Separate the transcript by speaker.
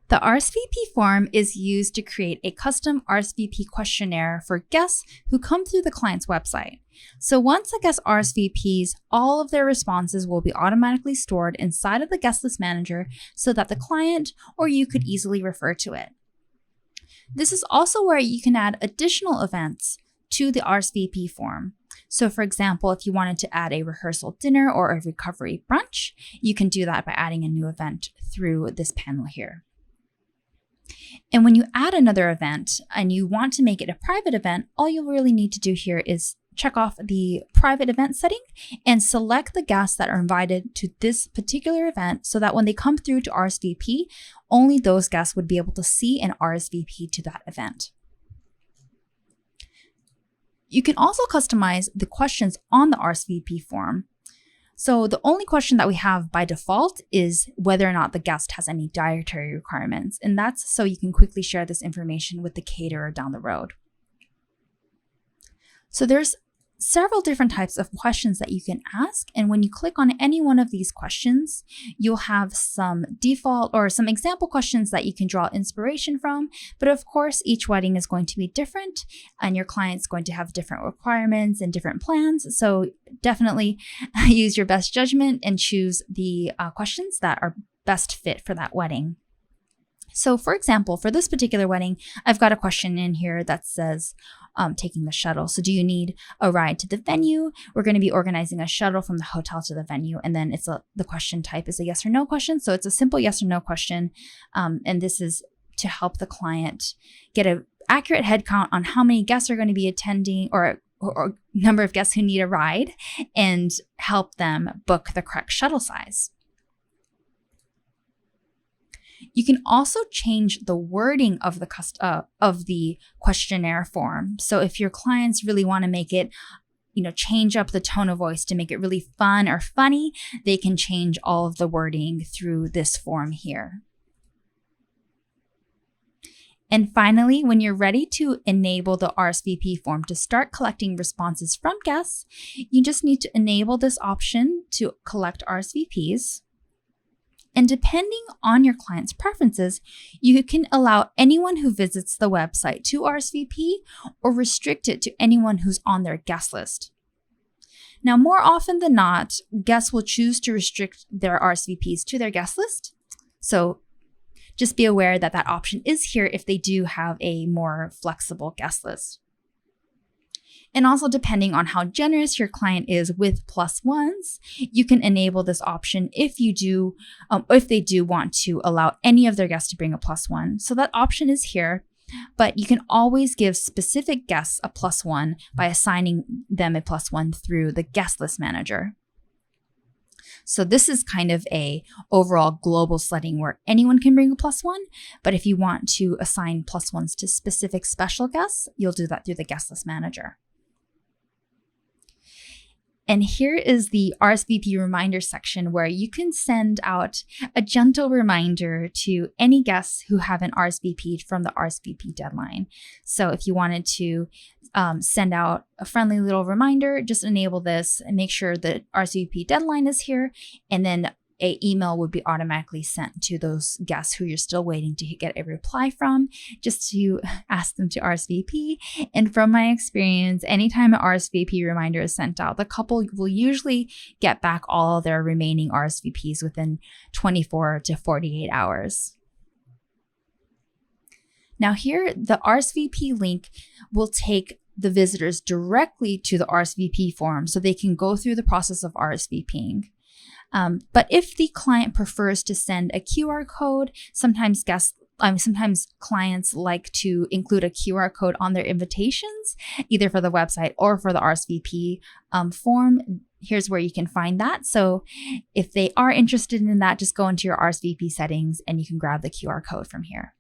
Speaker 1: The RSVP form is used to create a custom RSVP questionnaire for guests who come through the client's website. So once a guest RSVPs, all of their responses will be automatically stored inside of the guest list manager so that the client or you could easily refer to it. This is also where you can add additional events to the RSVP form. So for example, if you wanted to add a rehearsal dinner or a recovery brunch, you can do that by adding a new event through this panel here. And when you add another event and you want to make it a private event, all you'll really need to do here is check off the private event setting and select the guests that are invited to this particular event so that when they come through to RSVP, only those guests would be able to see an RSVP to that event. You can also customize the questions on the RSVP form. So the only question that we have by default is whether or not the guest has any dietary requirements, and that's so you can quickly share this information with the caterer down the road. So there's several different types of questions that you can ask, and when you click on any one of these questions, you'll have some default or some example questions that you can draw inspiration from, but of course each wedding is going to be different and your client's going to have different requirements and different plans, so definitely use your best judgment and choose the questions that are best fit for that wedding. So for example, for this particular wedding, I've got a question in here that says, taking the shuttle. So do you need a ride to the venue? We're going to be organizing a shuttle from the hotel to the venue. And then the question type is a yes or no question. So it's a simple yes or no question. And this is to help the client get an accurate head count on how many guests are going to be attending or number of guests who need a ride and help them book the correct shuttle size. You can also change the wording of the questionnaire form. So if your clients really want to make it, change up the tone of voice to make it really fun or funny, they can change all of the wording through this form here. And finally, when you're ready to enable the RSVP form to start collecting responses from guests, you just need to enable this option to collect RSVPs. And depending on your client's preferences, you can allow anyone who visits the website to RSVP or restrict it to anyone who's on their guest list. Now, more often than not, guests will choose to restrict their RSVPs to their guest list. So just be aware that that option is here if they do have a more flexible guest list. And also, depending on how generous your client is with +1s, you can enable this option if they do want to allow any of their guests to bring a +1. So that option is here, but you can always give specific guests a +1 by assigning them a +1 through the guest list manager. So this is kind of a overall global setting where anyone can bring a +1, but if you want to assign +1s to specific special guests, you'll do that through the guest list manager. And here is the RSVP reminder section where you can send out a gentle reminder to any guests who haven't RSVP'd from the RSVP deadline. So if you wanted to send out a friendly little reminder, just enable this and make sure that RSVP deadline is here, and then an email would be automatically sent to those guests who you're still waiting to get a reply from, just to ask them to RSVP. And from my experience, anytime an RSVP reminder is sent out, the couple will usually get back all their remaining RSVPs within 24 to 48 hours. Now here, the RSVP link will take the visitors directly to the RSVP form so they can go through the process of RSVPing. But if the client prefers to send a QR code, sometimes clients like to include a QR code on their invitations, either for the website or for the RSVP form. Here's where you can find that. So if they are interested in that, just go into your RSVP settings and you can grab the QR code from here.